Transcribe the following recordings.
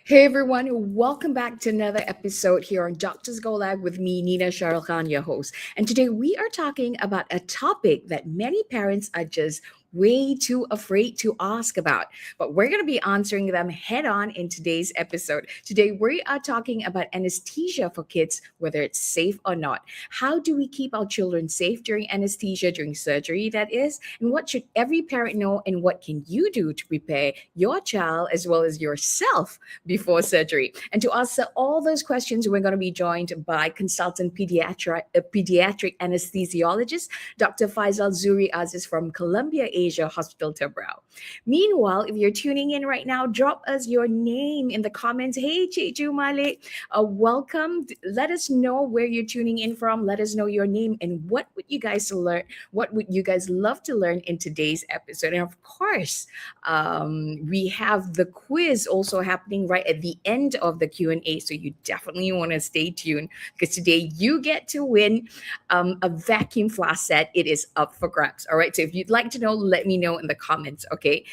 Hey everyone, welcome back to another episode here on Doctors Go Live with me, Nina Shahril Khan, your host. And today we are talking about a topic that many parents are just way too afraid to ask about. But we're going to be answering them head on in today's episode. Today we are talking about anesthesia for kids, whether it's safe or not. How do we keep our children safe during anesthesia, during surgery, that is? And what should every parent know? And what can you do to prepare your child as well as yourself before surgery? And to answer all those questions, we're going to be joined by consultant pediatric anesthesiologist, Dr. Faizal Zuhri Aziz from Columbia Asia Hospital Tebrau. Meanwhile, if you're tuning in right now, drop us your name in the comments. Hey, Cheju Male, welcome. Let us know where you're tuning in from. Let us know your name and what would you guys learn. What would you guys love to learn in today's episode? And of course, we have the quiz also happening right at the end of the Q&A, so you definitely want to stay tuned because today you get to win a vacuum flask set. It is up for grabs. All right, so if you'd like to know, let me know in the comments. Okay,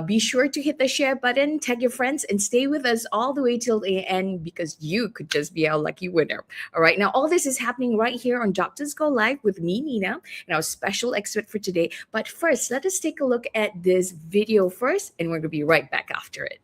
be sure to hit the share button, tag your friends, and stay with us all the way till the end because you could just be our lucky winner. All right, now all this is happening right here on Doctors Go Live with me, Nina, and our special expert for today. But first, let us take a look at this video first, and we're going to be right back after it.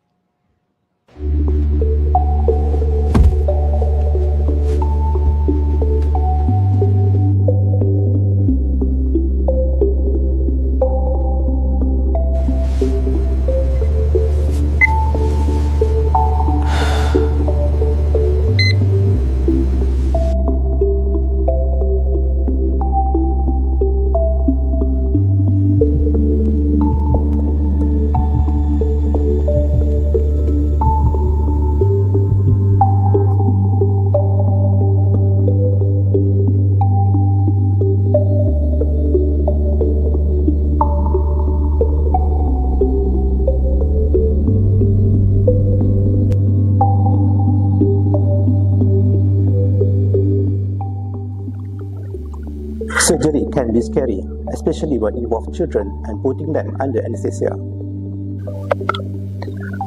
Surgery can be scary, especially when it involves children and putting them under anesthesia.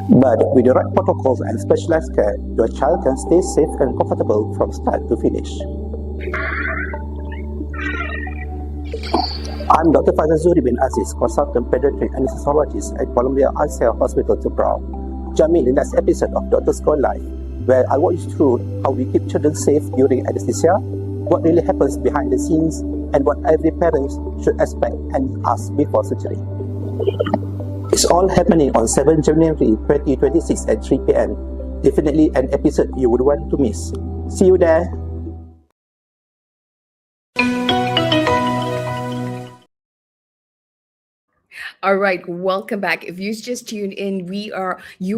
But with the right protocols and specialized care, your child can stay safe and comfortable from start to finish. I'm Dr. Faizal Zuhri Aziz, consultant pediatric anesthesiologist at Columbia Asia Hospital Tebrau. Join me in the next episode of Doctors Go Live, where I walk you through how we keep children safe during anesthesia, what really happens behind the scenes, and what every parent should expect and ask before surgery. It's all happening on 7 January 2026 at 3 p.m. Definitely an episode you would want to miss. See you there! All right, welcome back. If you just tuned in, you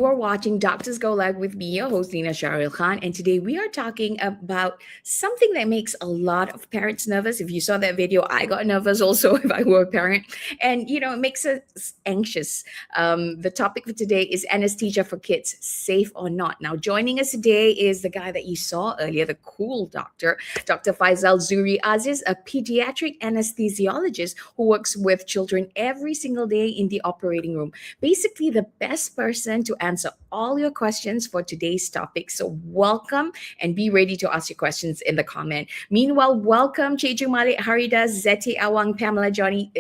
are watching Doctors Go Live with me, your host Nina Shahril Khan, and today we are talking about something that makes a lot of parents nervous. If you saw that video, I got nervous also if I were a parent, and it makes us anxious. The topic for today is anesthesia for kids, safe or not. Now, joining us today is the guy that you saw earlier, the cool doctor, Dr. Faizal Zuhri Aziz, a pediatric anesthesiologist who works with children every single day in the operating room. Basically, the best person to answer all your questions for today's topic. So welcome and be ready to ask your questions in the comment. Meanwhile, welcome Cheju Malik, Haridas, Zeti Awang, Pamela Johnny.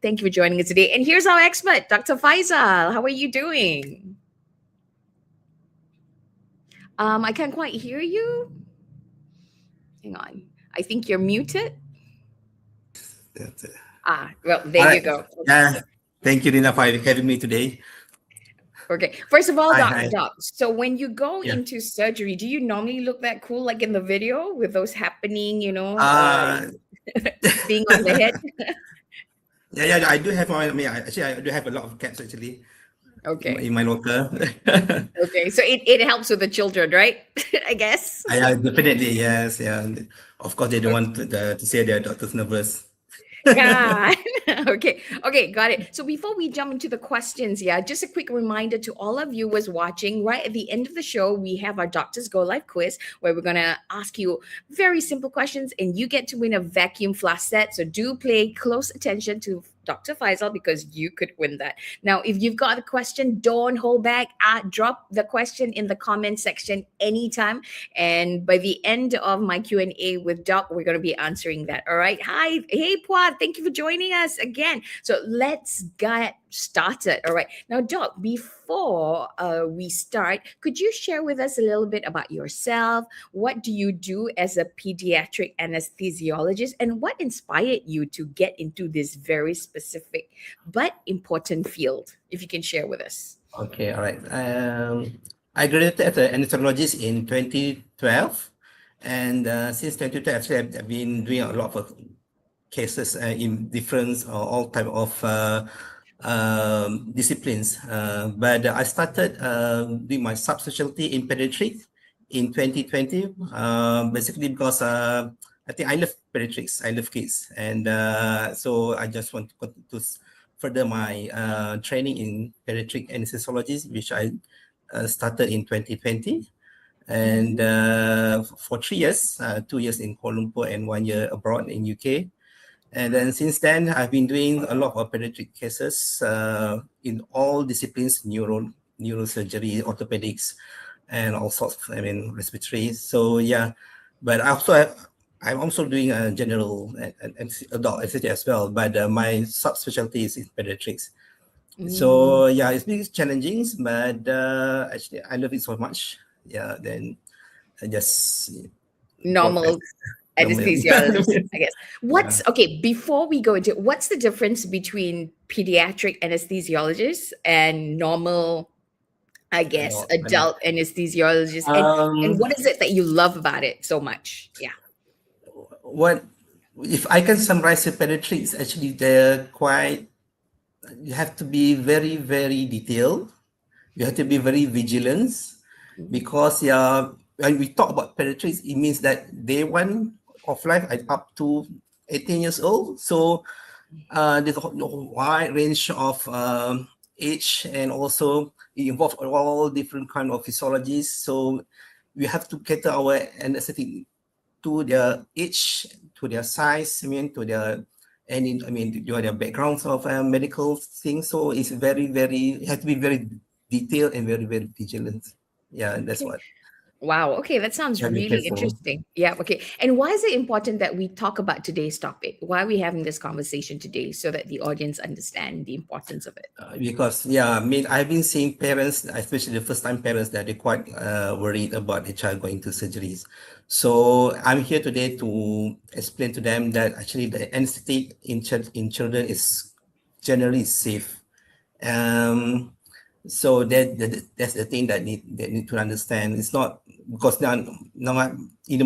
Thank you for joining us today. And here's our expert, Dr. Faizal. How are you doing? I can't quite hear you. Hang on. I think you're muted. That's it. Well, there you go. Yeah. Thank you, Nina, for having me today. Okay. First of all, Hi. Doc, so when you go into surgery, do you normally look that cool like in the video with those happening, being on the head? Yeah, I do have I do have a lot of cats actually. Okay. In my locker. Okay, so it helps with the children, right? I guess. Yeah, definitely, yes. Yeah. Of course, they don't want to say their doctor's nervous. God. Okay, got it. So before we jump into the questions, just a quick reminder to all of you was watching. Right at the end of the show, we have our Doctors Go Live quiz where we're gonna ask you very simple questions, and you get to win a vacuum flask set. So do pay close attention to Dr. Faisal, because you could win that. Now, if you've got a question, don't hold back. Drop the question in the comment section anytime. And by the end of my Q&A with Doc, we're going to be answering that. All right. Hi. Hey, Puad. Thank you for joining us again. So let's get started. All right. Now, Doc, before we start, could you share with us a little bit about yourself? What do you do as a pediatric anesthesiologist? And what inspired you to get into this very specific but important field? If you can share with us. Okay, all right. I graduated as an anesthesiologist in 2012, and since 2012, actually, I've been doing a lot of cases in different all type of disciplines. But I started doing my subspecialty in pediatrics in 2020, basically because I think I love pediatrics, I love kids, and so I just want to further my training in pediatric anesthesiology, which I started in 2020. And for 3 years, 2 years in Kuala Lumpur and 1 year abroad in UK. And then since then, I've been doing a lot of pediatric cases in all disciplines, neurosurgery, orthopedics, and all sorts of, respiratory. So yeah, but I'm also doing a general and adult anesthesia as well, but my subspecialty is in pediatrics. So yeah, it's been challenging, but actually I love it so much. Yeah, then I just normal anesthesiologist, I guess. Okay, before we go into what's the difference between pediatric anesthesiologists and normal, I guess, adult anesthesiologists, and what is it that you love about it so much? Yeah. What if I can summarize the pediatrics? Actually, they're quite. You have to be very, very detailed. You have to be very vigilant, because when we talk about pediatrics, it means that day one of life up to 18 years old. So there's a wide range of age, and also it involves all different kind of physiologies. So we have to cater our anesthetic to their age, to their size, to their their backgrounds of medical things. So it's very, very, you have to be very detailed and very, very vigilant. Yeah, that's what. Wow. Okay, that sounds really interesting. Yeah. Okay. And why is it important that we talk about today's topic? Why are we having this conversation today, so that the audience understand the importance of it? Because I've been seeing parents, especially the first-time parents, that they're quite worried about the child going to surgeries. So I'm here today to explain to them that actually the anesthetic in children is generally safe. So that's the thing that they need to understand. It's not because now in the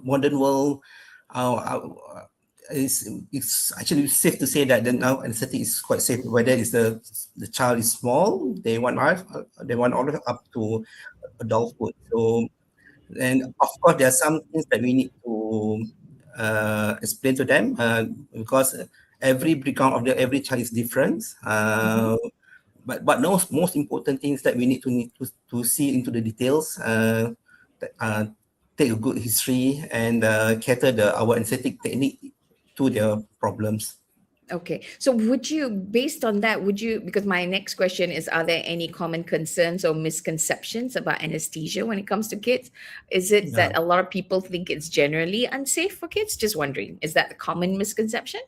modern world, it's actually safe to say that now anesthetic is quite safe. Whether it's the child is small, they want all the way up to adulthood. So, and of course, there are some things that we need to explain to them, because every background of every child is different. But most important things that we need to see into the details, take a good history, and cater our anesthetic technique to their problems. Okay. So based on that, because my next question is, are there any common concerns or misconceptions about anesthesia when it comes to kids? Is it that a lot of people think it's generally unsafe for kids? Just wondering, is that a common misconception?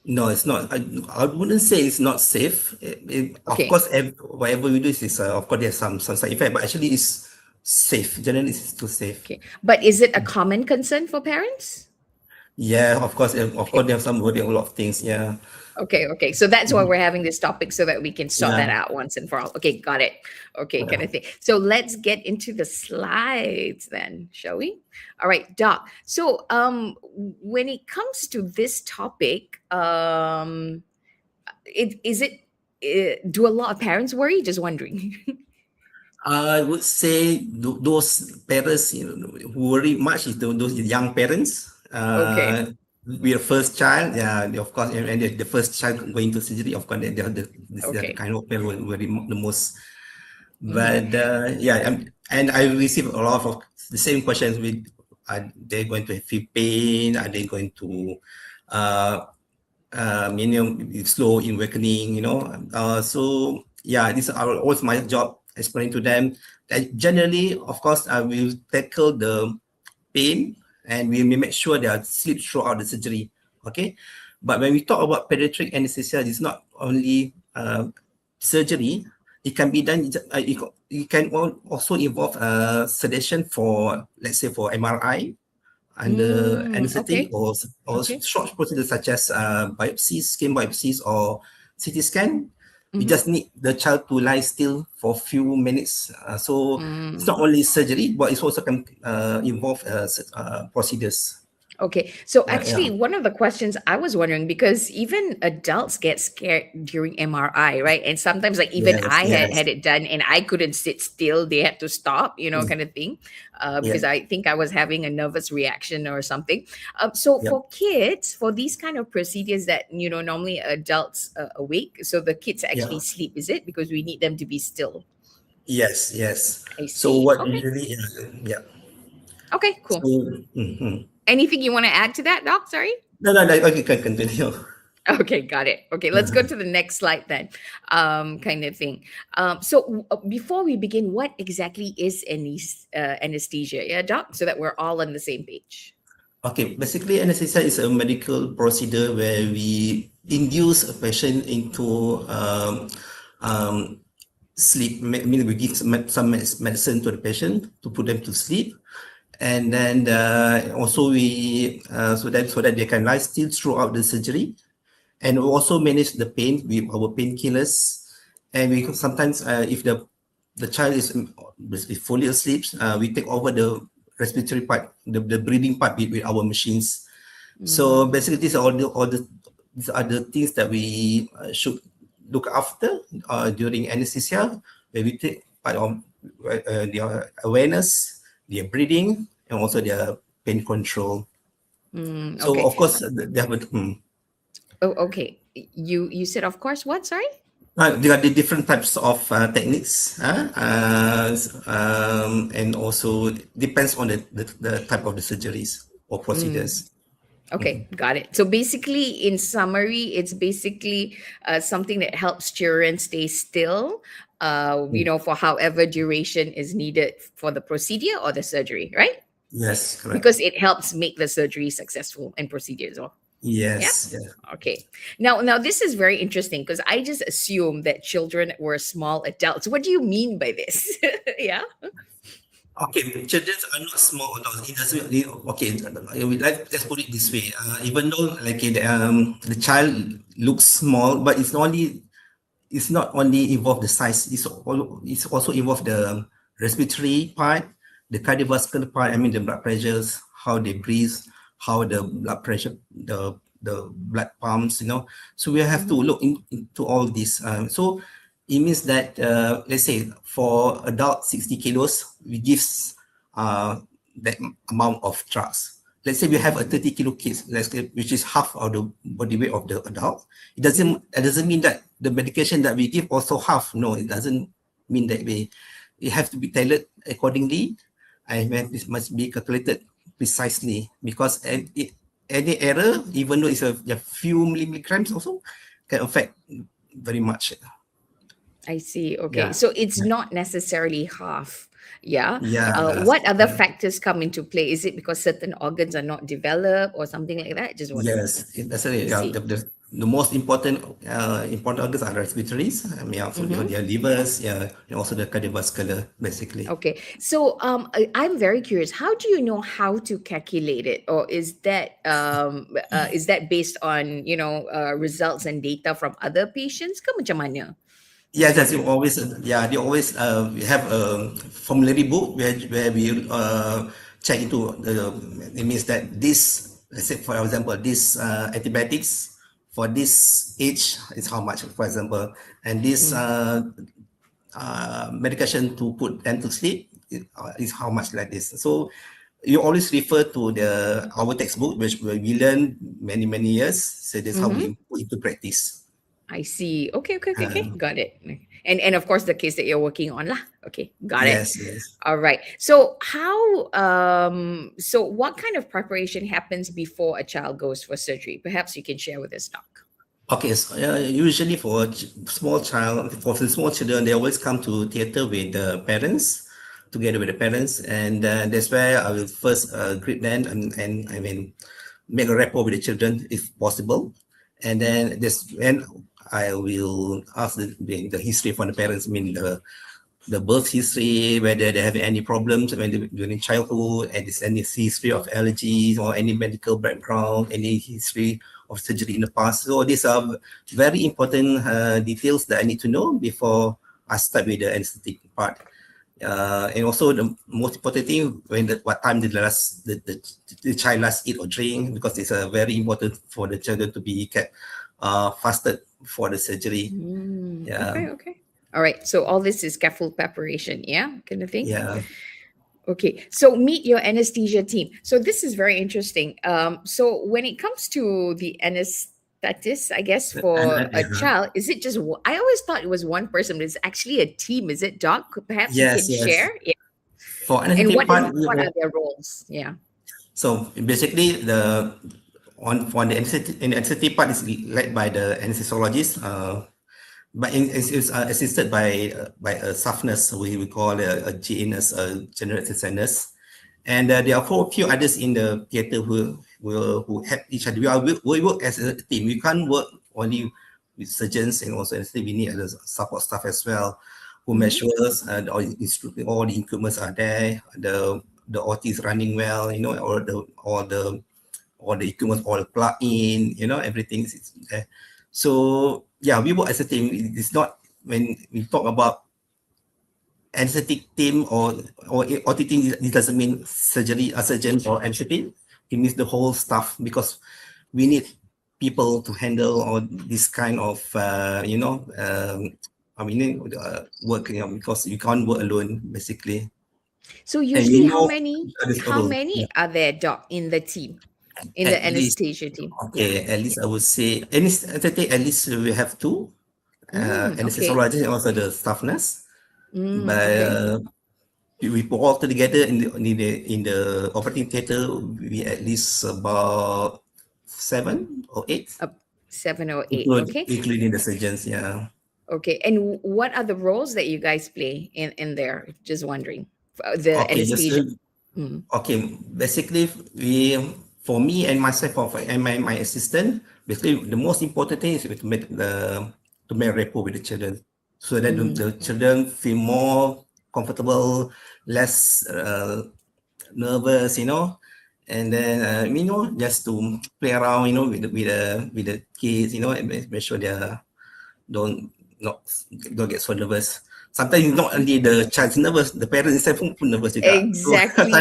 No, it's not. I wouldn't say it's not safe. Okay. Of course, whatever we do is, of course, there's some side effect, but actually it's safe. Generally, it's still safe. Okay. But is it a common concern for parents? Yeah, of course. Of course, they have some worry, a lot of things. Yeah. Okay. So that's why we're having this topic, so that we can sort that out once and for all. Okay, got it. Okay, kind of thing. So let's get into the slides then, shall we? All right, Doc. So when it comes to this topic, do a lot of parents worry? Just wondering. I would say those parents who worry much is those young parents. Okay. With first child, of course, and the first child going to surgery, of course, the kind of parent will worry the most. But and I receive a lot of the same questions with, are they going to feel pain? Are they going to slow in awakening, so yeah, this is always my job, explaining to them that generally, of course, I will tackle the pain and we may make sure they are sleep throughout the surgery. Okay. But when we talk about pediatric anesthesia, it's not only surgery. It can be done, it can also involve sedation for, let's say, for MRI under anesthetic, Okay. or Okay. short procedures such as biopsies, skin biopsies, or CT scan. We Mm-hmm. just need the child to lie still for a few minutes. So it's not only surgery, but it also can involve procedures. Okay. So Yeah. actually, one of the questions I was wondering, because even adults get scared during MRI, right? And sometimes, like even Yes. I had Yes. had it done, and I couldn't sit still; they had to stop, kind of thing, Yeah. because I think I was having a nervous reaction or something. So Yep. for kids, for these kind of procedures that normally adults awake, so the kids actually Yeah. sleep. Is it because we need them to be still? Yes. Yes. I So see. what Okay. usually? Yeah. Okay. So. Cool. Anything you want to add to that, Doc? Sorry. No. No. No. Okay. Can continue. Okay, got it. Okay, let's go to the next slide then, kind of thing. Before we begin, what exactly is anesthesia? Yeah, Doc, so that we're all on the same page. Okay, basically anesthesia is a medical procedure where we induce a patient into sleep. Mean we give some medicine to the patient to put them to sleep, and then also we so that they can lie still throughout the surgery, and we also manage the pain with our painkillers, and we sometimes if the child is fully asleep, we take over the respiratory part, the breathing part with our machines. So basically, these are the things that we should look after during anesthesia, where we take part of their awareness, their breathing, and also their pain control. So Okay. of course, they have Oh, okay. You said, of course. What? Sorry. there are the different types of techniques, and also depends on the type of the surgeries or procedures. Okay, got it. So basically, in summary, it's basically something that helps children stay still, for however duration is needed for the procedure or the surgery, right? Yes, correct. Because it helps make the surgery successful and procedure as well. Yeah. Yes, yeah. Okay. Now this is very interesting because I just assumed that children were small adults. What do you mean by this? Yeah. Okay, children are not small adults. It doesn't. Okay, let's put it this way. Even though the child looks small, but it's not only involve the size. It's also involve the respiratory part, the cardiovascular part. I mean the blood pressures, how they breathe, how the blood pressure, the blood pumps. So we have to look into all this. So it means that let's say for adult 60 kilos, we give that amount of drugs. Let's say we have a 30 kilo kid, which is half of the body weight of the adult. It doesn't mean that the medication that we give also half. No, it doesn't mean that way. It has to be tailored accordingly, and it must be calculated precisely, because any error, even though it's a few milligrams, also can affect very much. I see. Okay. Yeah. So it's not necessarily half. Yeah. Yeah. What other factors come into play? Is it because certain organs are not developed or something like that? Just wondering. Yes, that's it. I Yeah, see. the most important organs are respiratories. I mean, also their livers, yeah, and also the cardiovascular, basically. Okay. So I'm very curious. How do you know how to calculate it, or is that based on results and data from other patients? Ke macam mana? Yeah, that's always. Yeah, they always have a formulary book where we check into it means that this, let's say for example, this antibiotics for this age is how much, for example, and this medication to put them to sleep is how much, like this. So you always refer to our textbook, which we learned many years. So that's how we put into practice. I see. Okay. Um, Got it. And of course the case that you're working on lah. Okay, got it. yes. All right. So so what kind of preparation happens before a child goes for surgery? Perhaps you can share with us, Doc. Okay, so usually for small child, for the small children, they always come to theater with the parents, together with the parents, and that's where I will first greet them and I mean make a rapport with the children if possible, and then this when I will ask the history from the parents, I mean the birth history, whether they have any problems when during childhood, and is any history of allergies or any medical background, any history of surgery in the past. So these are very important details that I need to know before I start with the anesthetic part. And also the most important thing what time did the child last eat or drink, because it's very important for the children to be kept fasted for the surgery. Yeah. Okay. All right. So all this is careful preparation, yeah, kind of thing. Yeah. Okay, so meet your anesthesia team. So this is very interesting. So when it comes to the anesthetist, I guess for a child, is it just? I always thought it was one person, but it's actually a team. Is it, Doc? Perhaps you can Yes. share. Yeah. For And anesthetic part, what are their roles? Yeah. so basically for the anesthetic part is led by the anesthesiologist. But it's assisted by a staff nurse, we call a GA nurse, a general assistant nurse, and there are a few others in the theatre who help each other. We work as a team. We can't work only with surgeons, and also we need other support staff as well, who measures all the equipments are there, the OT is running well, all the equipment all plugged in, everything is there. So yeah, we work as a team. It's not when we talk about anesthetic team or OT team, it doesn't mean surgery, a surgeon or anesthetic. It means the whole staff, because we need people to handle all this kind of work, because you can't work alone basically. So usually, how many are there, Doc, in the team, in the anesthesia team? Okay, at least I would say at least we have two anesthesiologists and also the staff nurse. But we put all together in the operating theatre, we at least about 7 or 8. 7 or 8, including the surgeons. Yeah. Okay, and what are the roles that you guys play in there? Just wondering. The anesthesia. Okay, basically for me and myself and my assistant, basically the most important thing is to make rapport with the children, so that the children feel more comfortable, less nervous, and then just to play around, with the kids, and make sure they don't get so nervous. Sometimes not only the child's nervous, the parents themselves pun nervous juga. Exactly. So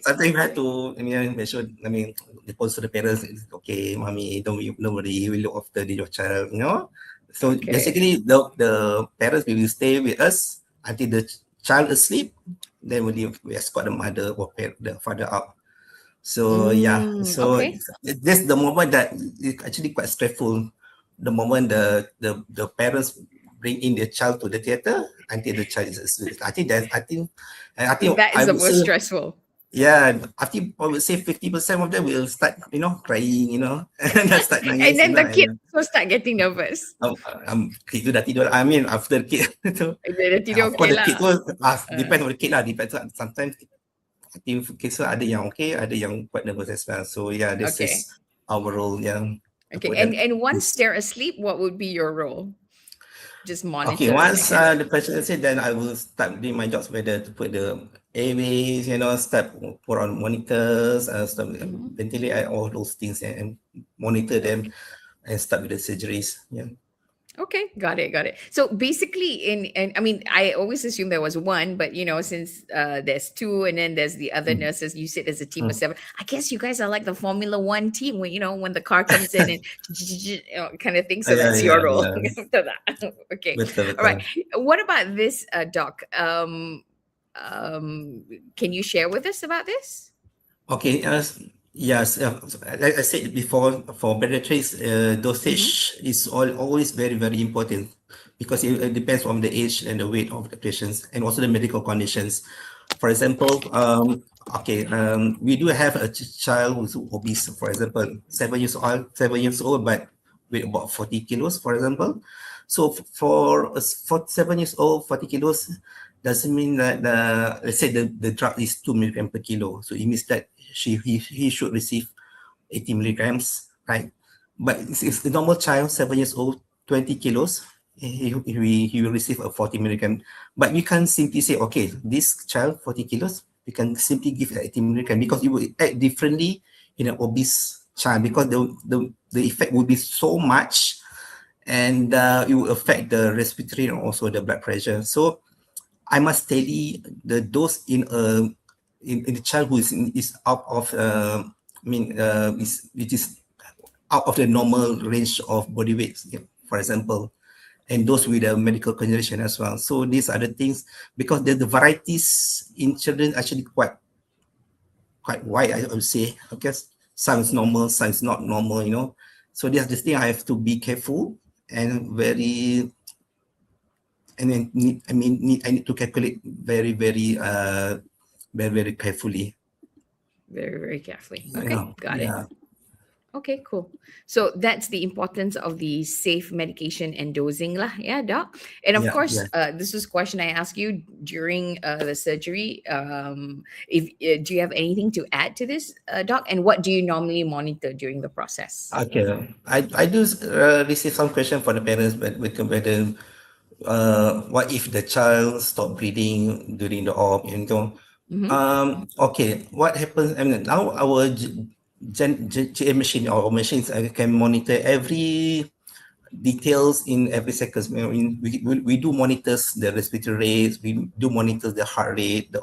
sometimes we have to, make sure, they post to the parents, okay, mommy, don't worry, we look after your child, So basically, the parents will stay with us until the child asleep. Then we escort the mother or the father out. So this the moment that it's actually quite stressful. The moment the parents bring in their child to the theatre until the child is asleep. I think that is the most stressful. Yeah, I think I would say 50% of them will start, crying, and start nangis. And then the kids will start getting nervous. Kid tu dah tidur. After the kid tu. Dia tidur okay lah. The kid tu, depends on the kid lah. Depends. Sometimes I think kids tu ada yang okay, ada yang quite nervous as well. So yeah, this is our role. Yeah. Okay, and once they're asleep, what would be your role? Just monitor. Okay, once the patient said, then I will start doing my jobs, whether to put the airways, start put on monitors, start ventilate all those things and monitor them and start with the surgeries. Yeah. Okay, got it. So basically, I always assume there was one, but since there's two, and then there's the other nurses, you sit as a team of 7. I guess you guys are like the Formula One team, when the car comes in and kind of thing. So that's your role. Yeah. Okay, all right. What about this, Doc? Can you share with us about this? Okay. Yes, like I said before, for pediatrics, Mm-hmm. dosage is always very, very important because it depends on the age and the weight of the patients and also the medical conditions. For example, we do have a child who's obese, for example, 7 years old, but with about 40 kilos, for example. So for 7 years old, 40 kilos doesn't mean that let's say the drug is 2 milligram per kilo. So it means that he should receive 80 milligrams, right? But if the normal child, 7 years old, 20 kilos, he will receive a 40 milligram. But we can't simply say, okay, this child, 40 kilos, we can simply give 80 milligram because it will act differently in an obese child because the effect will be so much and it will affect the respiratory and also the blood pressure. So I must study the dose in the child who is out of it is out of the normal range of body weight, for example, and those with a medical condition as well. So these are the things because the varieties in children actually quite wide, I would say. I guess some is normal, some is not normal, So there's this thing I have to be careful and very. And then I need to calculate very, very, very, very carefully. Very, very carefully. Okay, Yeah, got it. yeah, Okay, cool. So that's the importance of the safe medication and dosing lah, yeah, doc. And of yeah, course, yeah. this is a question I asked you during the surgery. If do you have anything to add to this, doc? And what do you normally monitor during the process? Okay, I do receive some question for the parents, but with whether what if the child stop breathing during the op, Mm-hmm. Okay, what happens? I mean, now our GM machine or machines can monitor every details in every second. I mean, we do monitors the respiratory rates, we do monitor the heart rate, the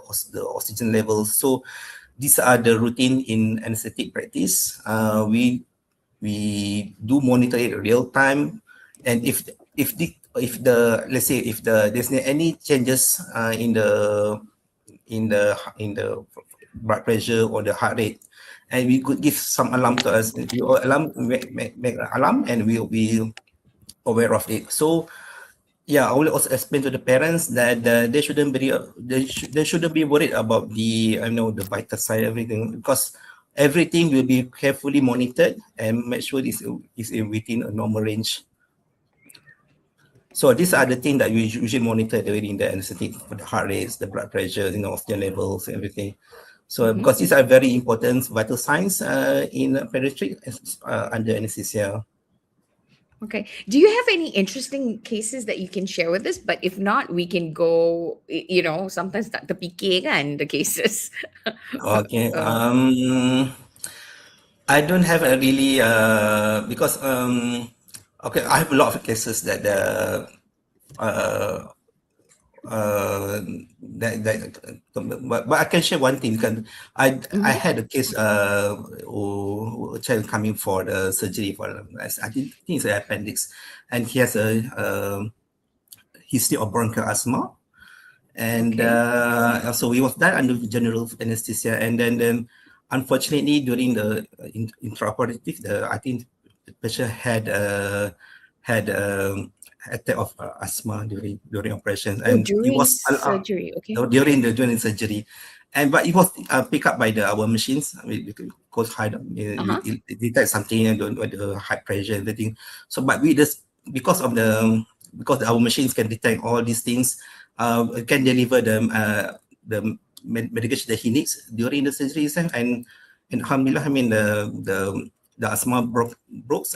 oxygen levels. So these are the routine in anesthetic practice. We do monitor it real time, and if the let's say if there's any changes in the blood pressure or the heart rate, and we could give some alarm to us. We make an alarm, and we'll be aware of it. So yeah, I will also explain to the parents that they shouldn't be worried about the vital sign, everything, because everything will be carefully monitored and make sure is within a normal range. So these are the things that we usually monitor during the anesthetic, for the heart rates, the blood pressure, oxygen levels, everything. So Mm-hmm. because these are very important vital signs in pediatric under anesthesia. Okay. Do you have any interesting cases that you can share with us? But if not, we can go, sometimes tak terfikir kan the cases. Okay. I don't have a really because okay, I have a lot of cases that but I can share one thing because I had a case a child coming for the surgery for I think it's an appendix, and he has a history of bronchial asthma, and so he was done under general anesthesia, and then unfortunately during the intraoperative, I think the patient had attack of asthma during operation, and it During was surgery. Okay. during surgery, but it was picked up by our machines. We could it detect something and the high pressure and everything. So, but because our machines can detect all these things, can deliver the medication that he needs during the surgery itself, and alhamdulillah, I mean the asthma broke,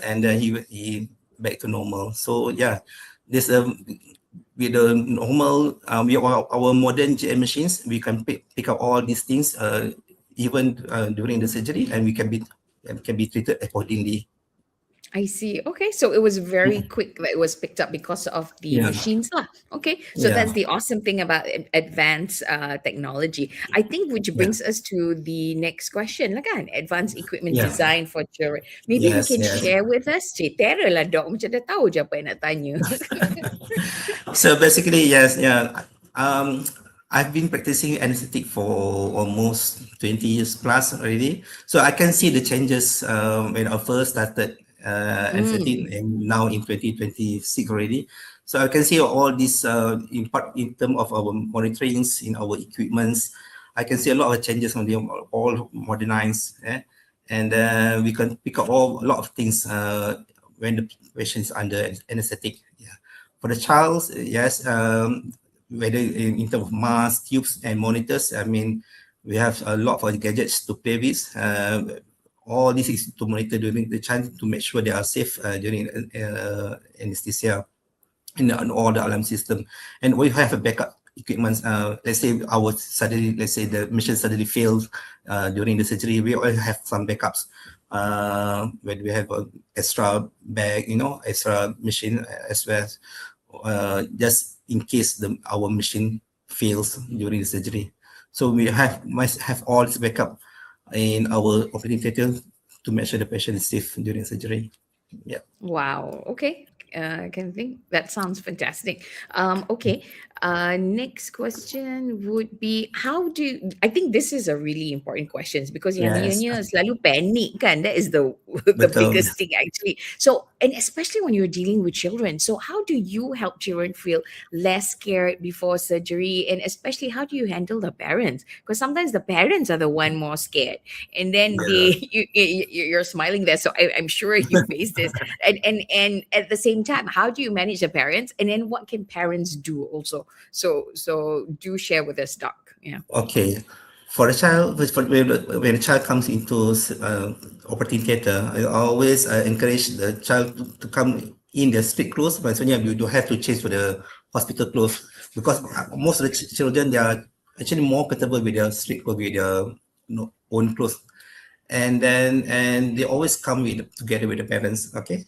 and he back to normal. So yeah, this with the normal our modern GM machines, we can pick up all these things even during the surgery, and we can be treated accordingly. I see. Okay, so it was very quick that it was picked up because of the Yeah. machines lah. Okay, so Yeah. that's the awesome thing about advanced technology. I think which brings us to the next question lah kan, advanced equipment Yeah. design for children. Maybe you Yes, can yes. share with us. Cerita lah dok, macam dah tahu je apa yang nak tanya. So basically, yes, yeah. I've been practicing anesthetic for almost 20 years plus already. So I can see the changes when I first started anesthetic and now in 2026 already. So I can see all this in terms of our monitorings in our equipments. I can see a lot of changes on the all modernized, and we can pick up a lot of things when the patient is under anesthetic. Yeah. For the child, yes, whether in terms of masks, tubes, and monitors, I mean, we have a lot of gadgets to play with. All this is to monitor during the child to make sure they are safe during anesthesia in all the alarm system. And we have a backup equipment. Let's say the machine suddenly fails during the surgery. We all have some backups. When we have an extra bag, extra machine as well, just in case our machine fails during the surgery. So we must have all this backup in our operating theatre to make sure the patient is safe during surgery. Yeah. Wow. Okay. I can think that sounds fantastic. Okay. Next question would be, I think this is a really important question because yang Yes. ianya selalu panic kan. That is the Betul. biggest thing actually. So, and especially when you're dealing with children. So how do you help children feel less scared before surgery? And especially how do you handle the parents? Because sometimes the parents are the one more scared. And then Yeah. you're smiling there. So I'm sure you face this. And at the same time, how do you manage the parents? And then what can parents do also? So do share with us, Doc. Yeah. Okay. For a child, when a child comes into operating theatre, I always encourage the child to come in the street clothes, but so you don't have to change to the hospital clothes because most of the children, they are actually more comfortable with their street clothes, with their own clothes. And they always come together with the parents. Okay.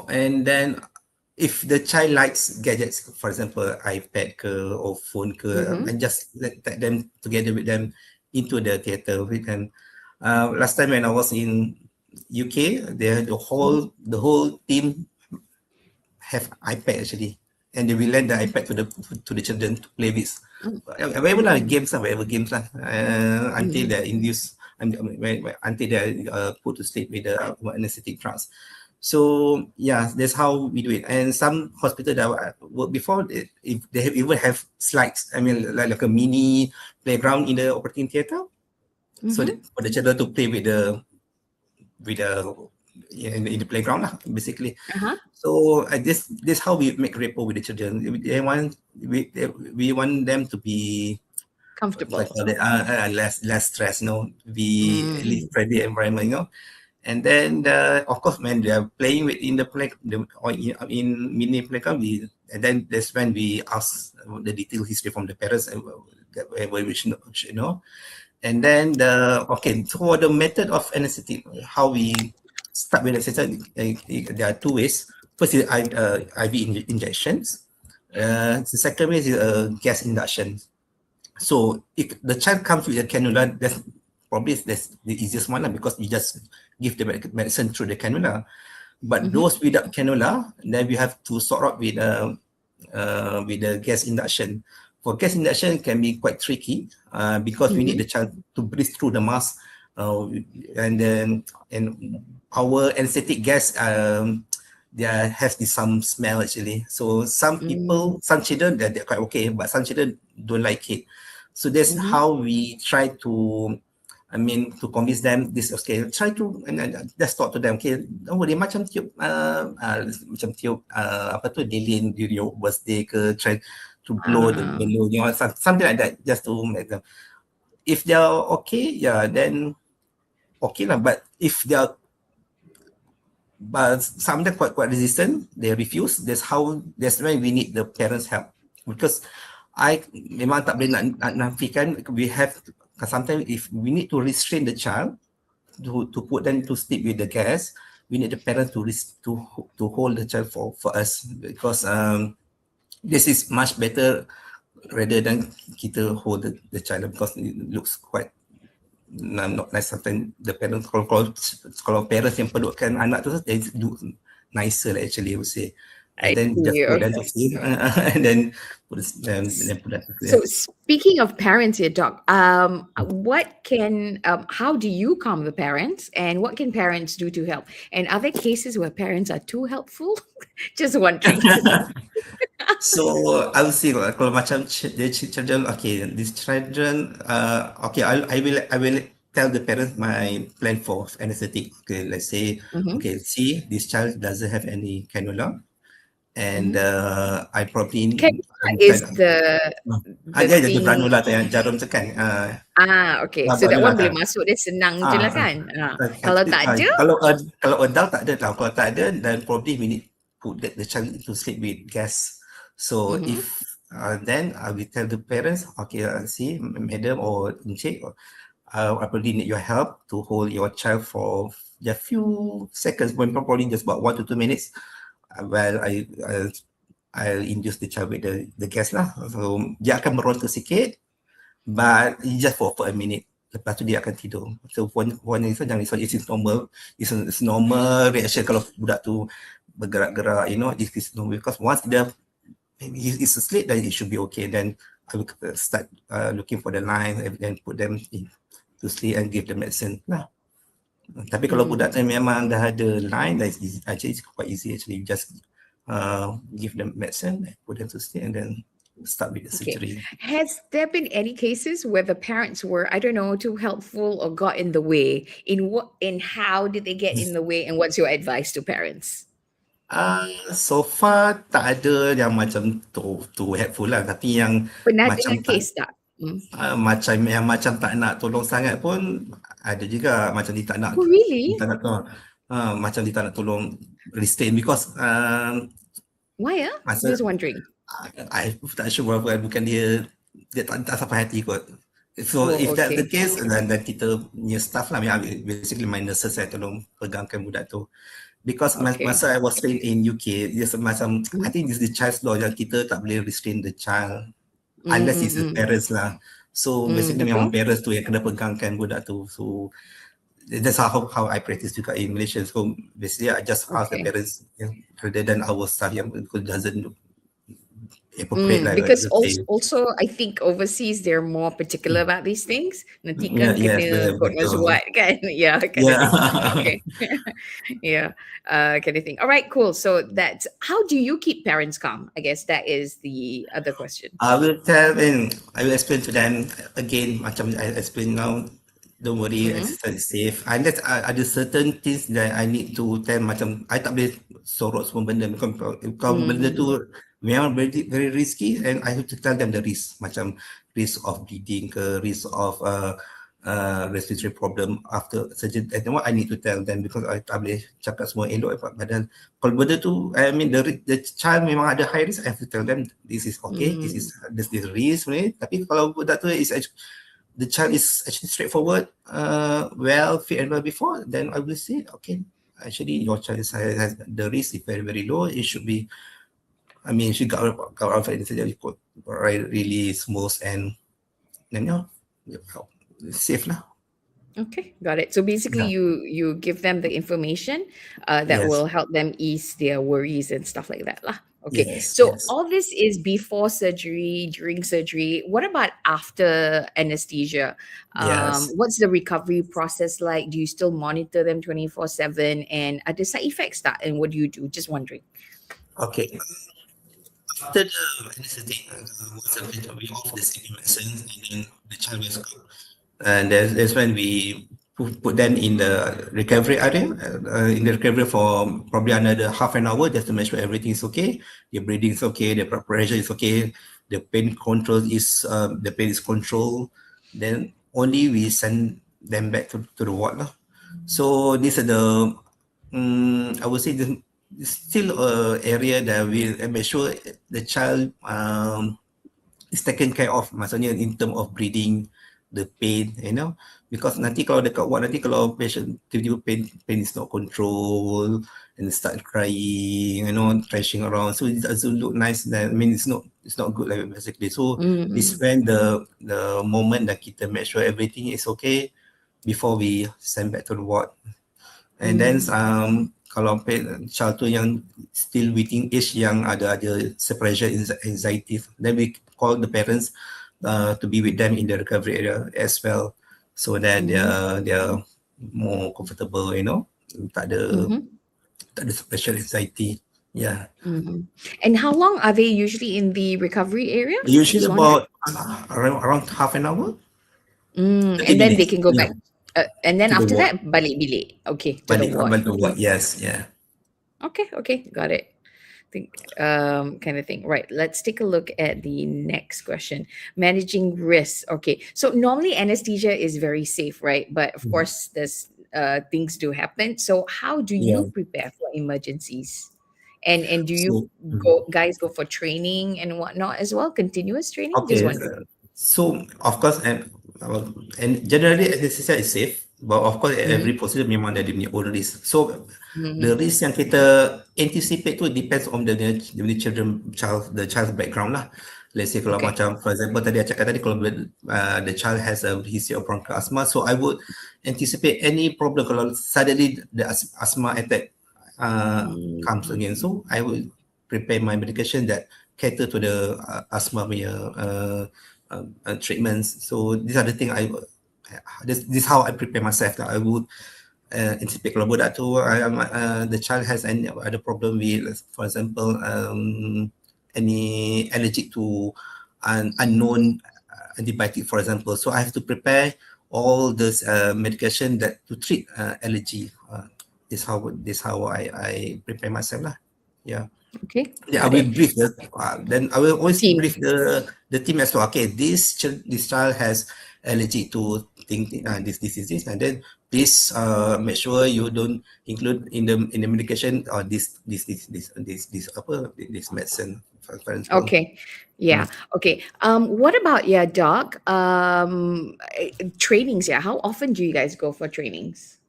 And then if the child likes gadgets, for example, iPad or phone, and just let them together with them into the theatre with them. Last time when I was in UK, the whole team have iPad actually, and they will lend the iPad to the children to play with. Whatever games until they're induced, until they're put to sleep with the anesthetic drugs. So yeah, that's how we do it. And some hospitals that I worked before, if they even have slides, I mean like a mini playground in the operating theatre, so for the children to play with the in the playground basically. So this how we make rapport with the children. We want them to be comfortable, less stress, be live friendly environment, and then of course when they are playing within the play or in mini playground, and then that's when we ask the detailed history from the parents and which and then so for the method of anesthetic, how we start with anesthetic, there are two ways. First is IV injections. The second way is gas induction. So if the child comes with a cannula, that's the easiest one because we just give the medicine through the cannula. But those without cannula, then we have to sort out with the gas induction. For gas induction, can be quite tricky because we need the child to breathe through the mask, and our anesthetic gas there has some smell actually. So some people, some children they're quite okay, but some children don't like it. So that's how we try to, to convince them this okay. Try to and just talk to them. Okay, don't worry, macam tiup lilin during your birthday ke, try to blow the balloon, something like that, just to make them. If they are okay, then okay lah. But if they are, but some of them quite resistant, they refuse. That's why we need the parents' help, because I memang tak boleh nak nafikan. We have sometimes if we need to restrain the child to put them to sleep with the gas, we need the parents to hold the child for us, because this is much better rather than kita hold the child, because it looks quite not nice. Sometimes the parents, kalau parents yang pelukkan anak tu, they do nicer actually, I would say. and I then just see. put them to Okay. sleep, and then put them to So sleep. speaking of parents here, Doc, how do you calm the parents, and what can parents do to help? And are there cases where parents are too helpful? Just wondering. So I would say kalau macam the children, okay, these children, okay, I will tell the parents my plan for anesthetic. Okay, let's say, Mm-hmm, okay, see, this child doesn't have any cannula, and mm-hmm. I probably Cannula I'm is kind of, the ada je thing. granula tu yang jarum tekan, Okay. So that granula one tu. boleh masuk dia senang je lah Ah, kan. Kalau tak ada, kalau adult tak ada tau. Kalau tak ada, then probably we need put the child to sleep with gas. So mm-hmm, if then I will tell the parents, okay, see, madam or encik, I probably need your help to hold your child for just few seconds, probably just about 1 to 2 minutes, while I'll induce the child with the gas lah. So dia akan meronta sikit, but it's just for a minute. Lepas tu dia akan tidur. So one is jangan risau, it's normal. It's normal reaction kalau budak tu bergerak-gerak, this is normal. Because once he's asleep, then it should be okay. Then I will start looking for the line and then put them in to sleep and give them medicine lah. Tapi kalau budak tu memang dah ada line, then actually it's quite easy actually. Just give them medicine, put them to sleep, and then start with the surgery. Has there been any cases where the parents were, I don't know, too helpful or got in the way? In how did they get in the way, and what's your advice to parents? So far tak ada yang macam too helpful lah, tapi yang Pernah macam dengar case tak? macam tak nak tolong sangat pun ada juga, macam dia tak nak Oh, really? dia tak nak tolong, macam dia tak nak tolong restrain because Why? Just wondering. I tak sure berapa, bukan dia tak sampai hati kot. So if that's the case, then kita punya staff lah, basically my nurses saya tolong pegangkan budak tu. Because masa I was trained in UK, dia macam I think this is the child's law yang kita tak boleh restrain the child unless it's the parents lah. So basically memang parents tu yang kena pegangkan budak tu. So that's how I practice juga in Malaysia. So basically I just ask the parents rather than our staff yang doesn't appropriate lah. Because also I think overseas they're more particular about these things. Nanti kan kena God knows what kan. Yeah. Okay. Yeah. Kind of thing. All right, cool. So that's how do you keep parents calm? I guess that is the other question. I will explain to them again, macam I explain now. Don't worry, it's safe. Unless ada certain things that I need to tell, macam I tak boleh sorot semua benda. Kalau benda tu memang very risky, and I have to tell them the risk. Macam risk of bleeding ke, risk of respiratory problem after surgery. And what I need to tell them, because I tak boleh cakap semua elok. Padahal kalau benda tu, I mean the child memang ada high risk, I have to tell them this is okay, this is risk. Tapi kalau budak tu is the child is actually straightforward, well fit and well before, then I will say, okay, actually your child has the risk is very, very low. It should be, I mean, she got out of it really smooth, and then safe lah. Okay, got it. So basically you give them the information that will help them ease their worries and stuff like that lah. Okay, all this is before surgery, during surgery. What about after anesthesia? What's the recovery process like? Do you still monitor them 24/7? And are there side effects that? And what do you do? Just wondering. Okay. After the anesthetic, we off the sleeping medicine, and then the child will go. And that's when we put them in the recovery area, in the recovery for probably another half an hour, just to make sure everything is okay. The breathing is okay, the blood pressure is okay, the pain control is controlled. Then only we send them back to the ward lah. So this is the I would say this is still an area that we make sure the child is taken care of. Maksudnya in terms of breathing, the pain, because nanti kalau dekat ward, nanti kalau patient tiba-tiba pain is not controlled and start crying, thrashing around, so it doesn't look nice. I mean, it's not good, like, basically. So this when the moment that kita make sure everything is okay before we send back to the ward. And then kalau child tu yang still within age yang ada separation anxiety, then we call the parents to be with them in the recovery area as well, so that they're more comfortable, tak ada separation anxiety. Yeah. And how long are they usually in the recovery area? Usually Just wondering. about around half an hour. 30 And then they minutes. can go Yeah. back. And then To the after ward. that, balik bilik. Okay, to the ward. Balik to work. Yes, yeah. Okay, got it. Think kind of thing. Right. Let's take a look at the next question. Managing risks. Okay. So normally anesthesia is very safe, right? But of course, there's things do happen. So how do you Yeah. prepare for emergencies? And do you So, guys go for training and whatnot as well? Continuous training? Just okay. wondering. So of course, and generally anesthesia is safe, but of course every procedure memang ada dia punya own risk. So the risk yang kita anticipate tu depends on the child's background lah. Let's say kalau macam for example tadi I cakap tadi kalau the child has a history of bronchial asthma, so I would anticipate any problem kalau suddenly the asthma attack comes again. So I would prepare my medication that cater to the asthma treatments. So these are the things this is how I prepare myself. That I would anticipate kalau budak tu the child has any other problem with, for example, any allergic to an unknown antibiotic, for example. So I have to prepare all this medication that to treat allergy. This how I prepare myself lah. Yeah. Okay. Yeah, I will brief then I will always brief the team as well. Okay, this child has allergy to this, and then please make sure you don't include in the medication or this medicine. For example. Okay. Yeah. Okay. What about doc? Trainings. Yeah. How often do you guys go for trainings?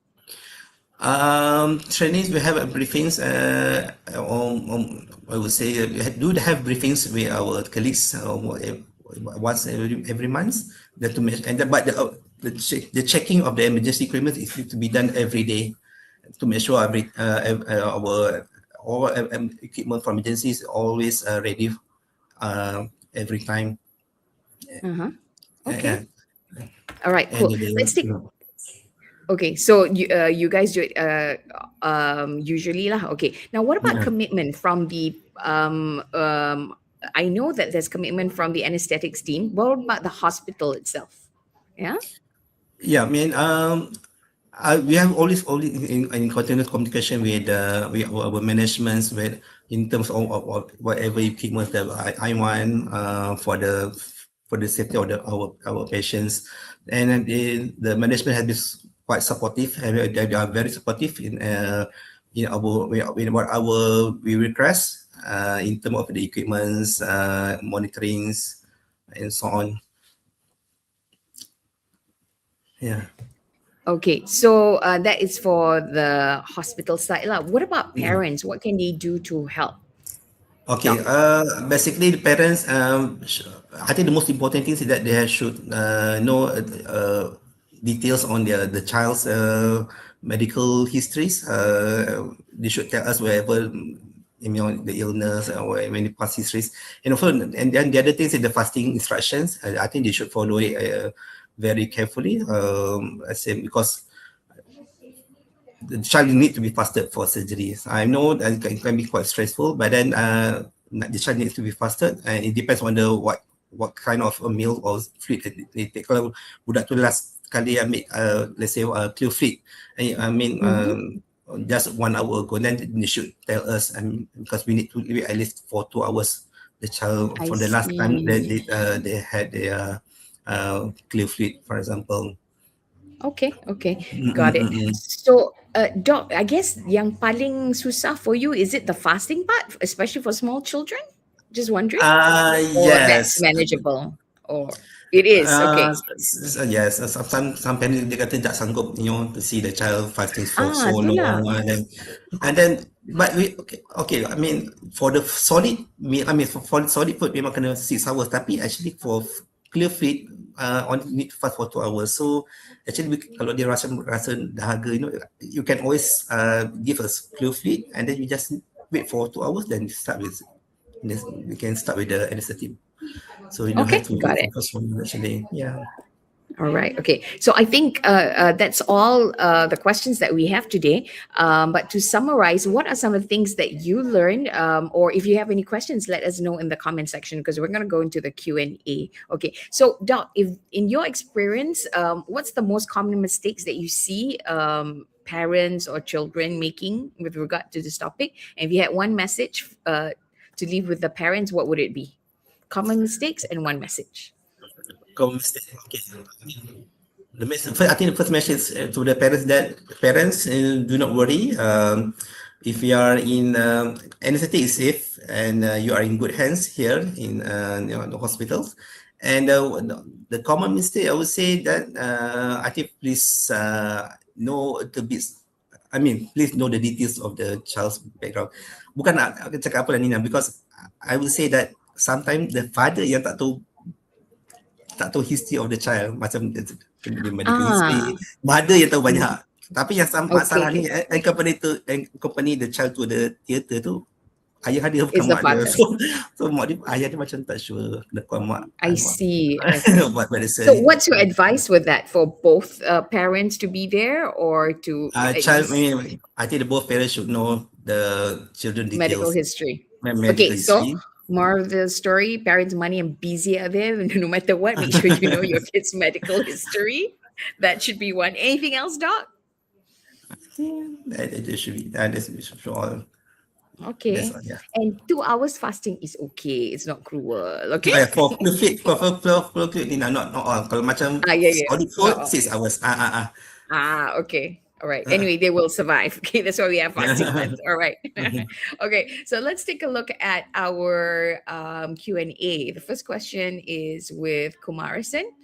Trainings, we have briefings. I would say we do have briefings with our colleagues once every month. That to make, but the checking of the emergency equipment is to be done every day to make sure our equipment for emergency is always ready every time. Okay. All right. Cool. Let's take. Okay, so you guys do it usually lah. Okay, now what about commitment from the I know that there's commitment from the anesthetics team. What about the hospital itself? Yeah. Yeah, I mean, we have always in continuous communication with our managements with in terms of whatever equipment that I want for the safety of our patients, and the management has been quite supportive, and they are very supportive in what we request in terms of the equipments, monitorings, and so on. Yeah. Okay, so that is for the hospital side lah. What about parents? What can they do to help? Okay, basically the parents, I think the most important thing is that they should know details on the child's medical histories. They should tell us wherever the illness or any past histories. And also, and then the other things is the fasting instructions. I think they should follow it very carefully. I say because the child need to be fasted for surgeries. I know that it can be quite stressful, but then the child needs to be fasted, and it depends on what kind of a meal or fluid they take. Kalau budak tu last kali ambil let's say clear fluid, just 1 hour ago, then they should tell us, because we need to leave it at least for 2 hours. The child for the last time that they had their clear fluid, for example. Okay, got it. So, Doc, I guess yang paling susah for you, is it the fasting part, especially for small children? Just wondering. Or Yes. that's manageable, or it is okay. Yes, some parents dia kata tak sanggup, to see the child fasting for so itulah. long, and then but we okay. I mean, for the solid meal, for solid food memang kena 6 hours. Tapi actually for clear feed, only need to fast for 2 hours. So actually, kalau dia rasa dahaga, you can always give us clear feed, and then you just wait for 2 hours. Then we can start with the anesthetic. So you don't Okay, have to got wait it. for first one actually. Yeah. All right. Okay. So I think that's all the questions that we have today. But to summarize, what are some of the things that you learned? Or if you have any questions, let us know in the comment section because we're going to go into the Q&A. Okay. So Doc, if in your experience, what's the most common mistakes that you see parents or children making with regard to this topic? And if you had one message to leave with the parents, what would it be? Common mistakes and one message. Okay. I think the first message to the parents that do not worry. If you are in anesthetic is safe and you are in good hands here in the hospitals. And the common mistake I would say that I think please know the bits. Please know the details of the child's background. Bukan nak cakap apa lah Nina, because I would say that sometimes the father yang tak tahu history of the child, macam dia medical history, mother yang tahu banyak. Tapi yang masalah ni accompany the child to the theatre tu, ayah dia bukan mak dia. So mak dia, ayah dia macam tak sure dekat mak. I see. Buat medicine. So what's your advice with that for both parents to be there or to child? I think both parents should know the children details. Medical history. Medical history. So more of the story, parents' money and busy out there, no matter what, make sure you know your kid's medical history. That should be one. Anything else, Doc? That should be all. Okay. All, yeah. And 2 hours fasting is okay. It's not cruel. Okay. For not all. Kalau macam solid food, 6 hours. Okay. All right. Anyway, they will survive. Okay, that's why we have fasting months. All right. Okay, so let's take a look at our Q&A. The first question is with Kumarasan.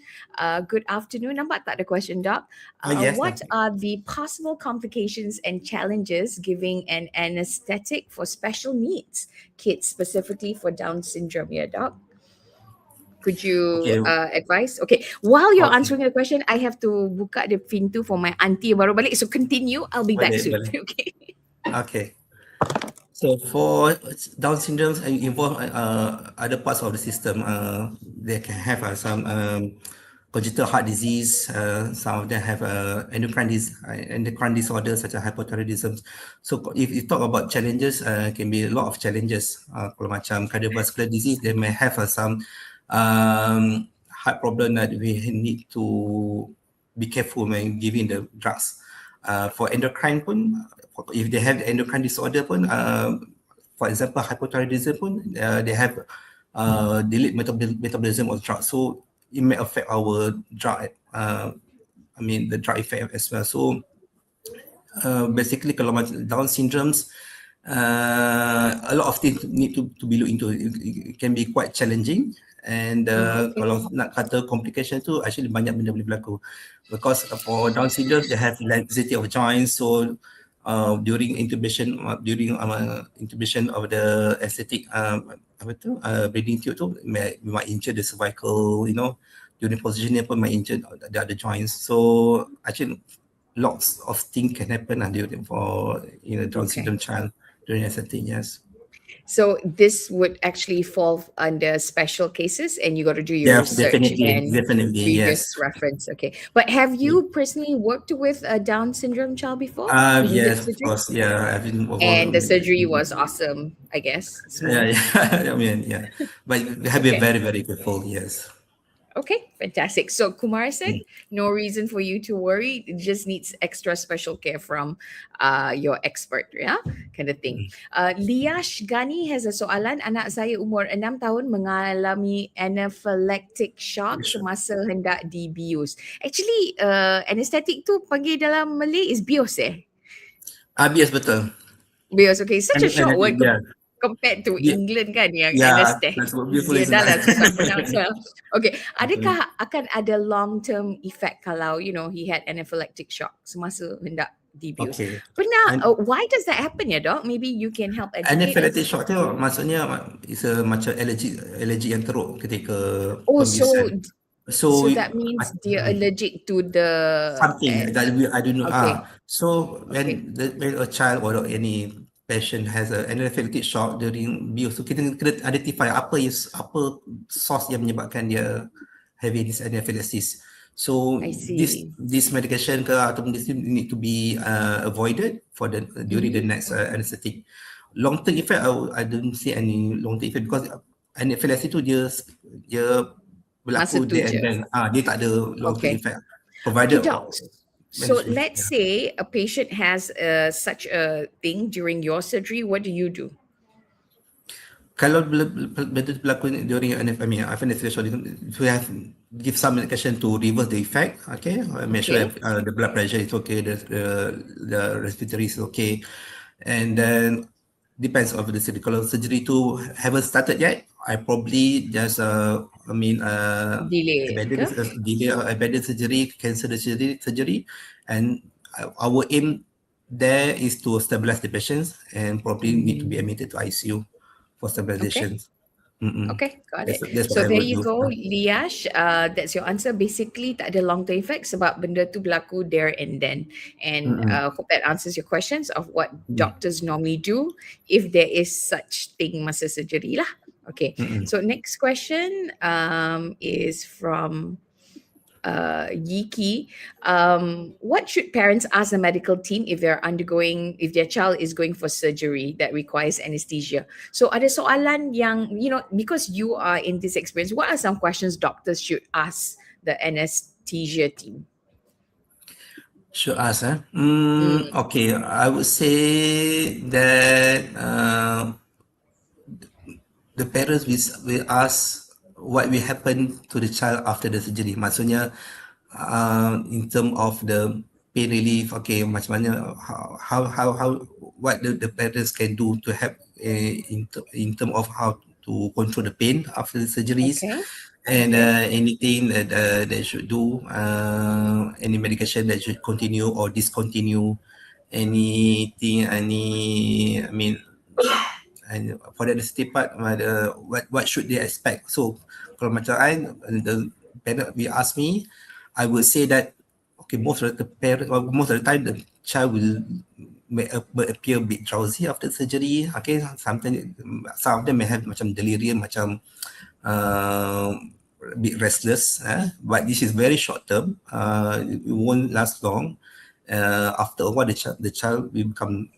Good afternoon. Nampak tak the question, Doc? Yes, what are the possible complications and challenges giving an anesthetic for special needs kids, specifically for Down syndrome? Yeah, Doc? Could you advise? Okay, while you're answering the question, I have to buka the pintu for my auntie baru balik. So continue. I'll be back soon. Okay. Okay. So for Down syndrome involve other parts of the system. They can have some congenital heart disease. Some of them have endocrine disorders such as hypothyroidism. So if you talk about challenges, can be a lot of challenges. Kalau macam cardiovascular disease, they may have some heart problem that we need to be careful when giving the drugs. For endocrine pun, if they have the endocrine disorder pun, for example hypothyroidism pun, they have delayed metabolism of drugs, so it may affect our drug, the drug effect as well. So basically kalau Down syndromes, a lot of things need to be looked into. It can be quite challenging. And kalau nak kata complication tu, actually banyak benda boleh berlaku. Because for Down syndrome, they have laxity of joints. So during intubation of the anesthetic, breathing tube tu, might injure the cervical. During positioning pun might injure the other joints. So actually, lots of things can happen during Down syndrome child during anesthetic. Yes. So this would actually fall under special cases, and you got to do your research and previous reference. Okay, but have you personally worked with a Down syndrome child before? Yes, of course. Yeah, I've been. And the surgery was awesome, I guess. Yeah. But we have been very, very careful. Yes. Okay, fantastic. So Kumar said, no reason for you to worry. It just needs extra special care from your expert, yeah, kind of thing. Liash Gani has a soalan. Anak saya umur 6 tahun mengalami anaphylactic shock semasa hendak dibius. Actually, anesthetic tu panggil dalam Malay is bios Bios, betul. Bios, okay. Such a short word. Compared to England kan yang anesthesia dah lah susah pronounce. Okay, adakah akan ada long term effect kalau he had anaphylactic shock semasa hendak debut. Okay. But now, And why does that happen, ya, Doc? Maybe you can help educate anaphylactic us. shock tu maksudnya is a macam allergy yang teruk ketika Oh, pembiusan. So so that means they're allergic to the something that I don't know. okay, So okay, when a child or any patient has a anaphylactic shock during bius, so kita kena identify apa source yang menyebabkan dia having this anaphylaxis. So I see. this medication ke ataupun this need to be avoided for during the next anesthetic. Long term effect, I don't see any long term effect because anaphylaxis tu dia Masa berlaku tu there and je. then. Dia tak ada long term Okay. effect. Okay, Provided Doc. So management. let's say a patient has such a thing during your surgery. What do you do? Kalau benda berlaku during anesthesia, we have give some medication to reverse the effect. Okay, make sure the blood pressure is okay, the respiratory is okay, and then depends on the surgery. Kalau surgery tu haven't started yet, I probably just Delay ke? abandon surgery, cancel the surgery, and our aim there is to stabilize the patients and probably need to be admitted to ICU for stabilization. Okay, got it. That's So what I there would you do. go, Liash. That's your answer. Basically, tak ada long term effects sebab benda tu berlaku there and then. And hope that answers your questions of what doctors normally do if there is such thing masa surgery lah. Okay. So next question is from Yiki. What should parents ask the medical team if if their child is going for surgery that requires anesthesia? So ada soalan yang, because you are in this experience, what are some questions doctors should ask the anesthesia team? Should ask, okay, I would say that the parents will ask what will happen to the child after the surgery. Maksudnya in terms of the pain relief, okay, macam mana, how what the parents can do to help in terms of how to control the pain after the surgeries. Okay. And anything that they should do, any medication that should continue or discontinue, anything, and for the anesthetic part, what should they expect? So kalau macam the parent will ask me, I will say that okay, most of the time the child will appear a bit drowsy after surgery. Okay, sometimes some of them may have macam delirium, macam a bit restless, but this is very short term. It won't last long. After a while, the child will become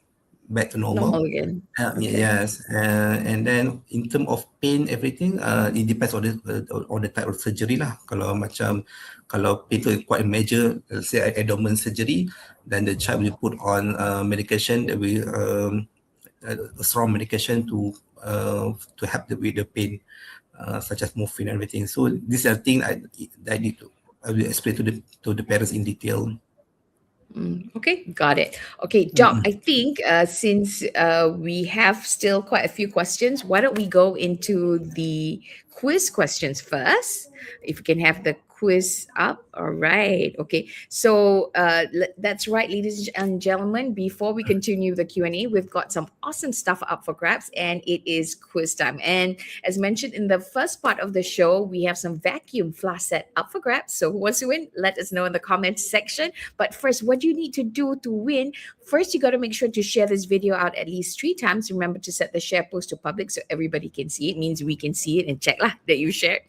back to normal again. Yes, and then in terms of pain, everything, it depends on the type of surgery lah. Kalau pain tu quite major, let's say abdomen surgery, then the child will put on medication that will a strong medication to help with the pain, such as morphine and everything. So these are things I will explain to the parents in detail. Okay, got it. Okay, Doc, I think since we have still quite a few questions, why don't we go into the quiz questions first? If we can have the quiz up. All right. Okay. So that's right, ladies and gentlemen. Before we continue the Q&A, we've got some awesome stuff up for grabs, and it is quiz time. And as mentioned in the first part of the show, we have some vacuum flask set up for grabs. So who wants to win? Let us know in the comments section. But first, what you need to do to win, first you got to make sure to share this video out at least 3 times. Remember to set the share post to public so everybody can see it. Means we can see it and check lah that you shared.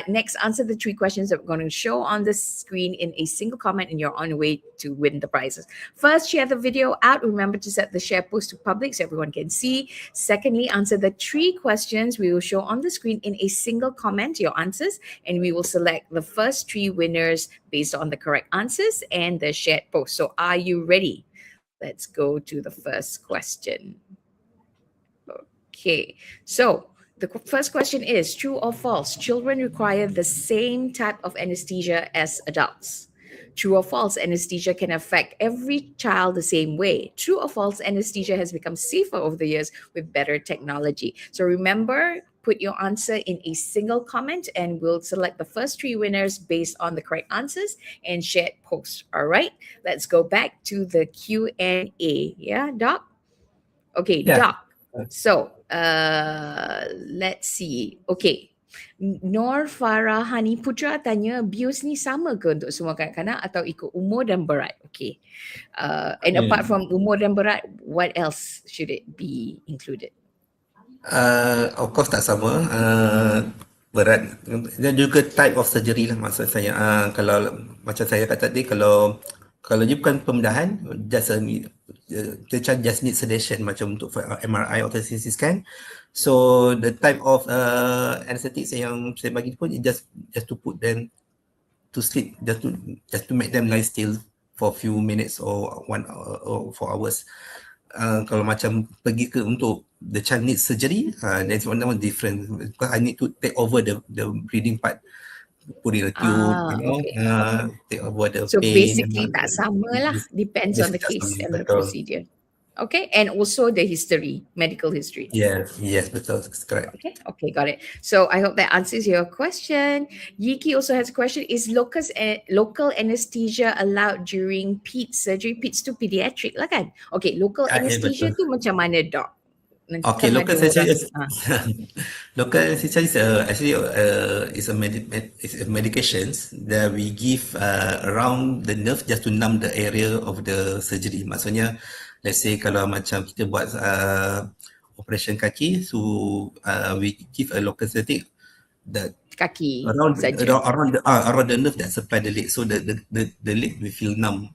Next, answer the 3 questions that we're going to show on the screen in a single comment, and you're on your way to win the prizes. First, share the video out. Remember to set the share post to public so everyone can see. Secondly, answer the 3 questions we will show on the screen in a single comment, your answers, and we will select the first 3 winners based on the correct answers and the shared post. So are you ready? Let's go to the first question. Okay, so the first question is, true or false? Children require the same type of anesthesia as adults. True or false? Anesthesia can affect every child the same way. True or false? Anesthesia has become safer over the years with better technology. So remember, put your answer in a single comment, and we'll select the first 3 winners based on the correct answers and shared post. All right, let's go back to the Q&A. Yeah, Doc? Okay, Yeah. Doc. So, let's see. Okay. Nor Farah Hani Putra tanya, BIOS ni sama ke untuk semua kanak-kanak atau ikut umur dan berat? Okay. And apart from umur dan berat, what else should it be included? Of course tak sama. Berat dan juga type of surgery lah maksud saya. Kalau macam saya kata tadi, kalau dia bukan pembedahan, just the child just need sedation macam untuk MRI atau CT scan. So the type of anesthetics yang saya bagi pun just to put them to sleep, just to make them lie still for a few minutes or 1 hour or 4 hours. Kalau macam pergi ke untuk the child needs surgery, that's one different because I need to take over the breathing part, put in a tube, take over the So pain. basically tak sama lah, depends on the case and the procedure. Okay, and also the history, medical history. Yes, betul, correct. Okay, got it. So I hope that answers your question. Yiki also has a question: is local anesthesia allowed during peds surgery? Peds tu pediatric lah kan? Okay, local anesthesia tu macam mana, Doc? Okay, local anesthesia local anesthesia is actually is a medications that we give around the nerve just to numb the area of the surgery. Maksudnya, let's say kalau macam kita buat operation kaki, so we give a local anesthetic that kaki around the nerve that supply the leg, so the leg will feel numb.